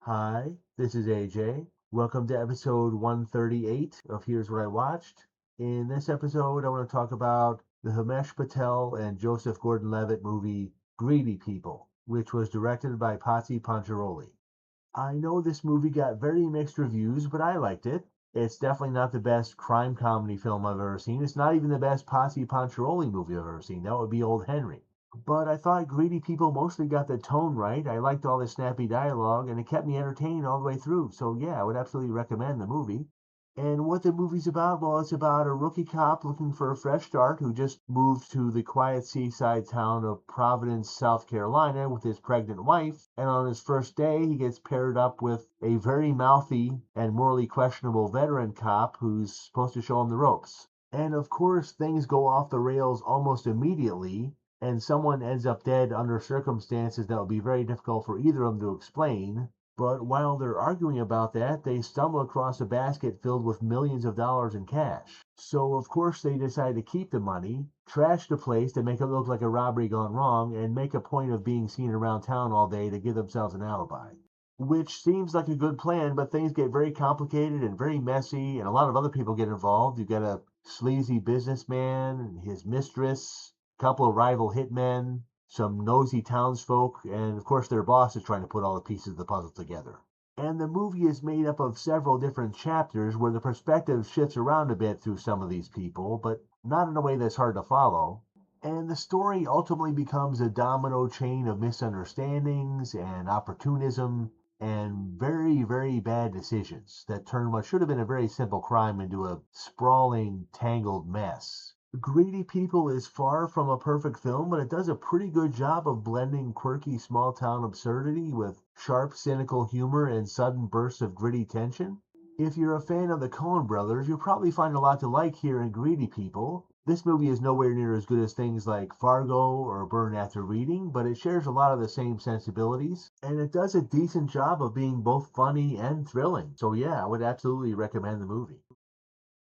Hi, this is AJ. Welcome to episode 138 of Here's What I Watched. In this episode, I want to talk about the Himesh Patel and Joseph Gordon-Levitt movie Greedy People, which was directed by Potsy Ponciroli. I know this movie got very mixed reviews, but I liked it. It's definitely not the best crime comedy film I've ever seen. It's not even the best Potsy Ponciroli movie I've ever seen. That would be Old Henry. But I thought Greedy People mostly got the tone right. I liked all the snappy dialogue, and it kept me entertained all the way through. So yeah, I would absolutely recommend the movie. And what the movie's about, well, it's about a rookie cop looking for a fresh start who just moved to the quiet seaside town of Providence, South Carolina with his pregnant wife. And on his first day, he gets paired up with a very mouthy and morally questionable veteran cop who's supposed to show him the ropes. And of course, things go off the rails almost immediately, and someone ends up dead under circumstances that would be very difficult for either of them to explain. But while they're arguing about that, they stumble across a basket filled with millions of dollars in cash. So, of course, they decide to keep the money, trash the place to make it look like a robbery gone wrong, and make a point of being seen around town all day to give themselves an alibi. Which seems like a good plan, but things get very complicated and very messy, and a lot of other people get involved. You've got a sleazy businessman and his mistress, a couple of rival hitmen, some nosy townsfolk, and of course their boss is trying to put all the pieces of the puzzle together. And the movie is made up of several different chapters where the perspective shifts around a bit through some of these people, but not in a way that's hard to follow. And the story ultimately becomes a domino chain of misunderstandings and opportunism and very, very bad decisions that turn what should have been a very simple crime into a sprawling, tangled mess. Greedy People is far from a perfect film, but it does a pretty good job of blending quirky small town absurdity with sharp, cynical humor and sudden bursts of gritty tension. If you're a fan of the Coen Brothers, you'll probably find a lot to like here in Greedy People. This movie is nowhere near as good as things like Fargo or Burn After Reading, but it shares a lot of the same sensibilities, and it does a decent job of being both funny and thrilling. So yeah, I would absolutely recommend the movie.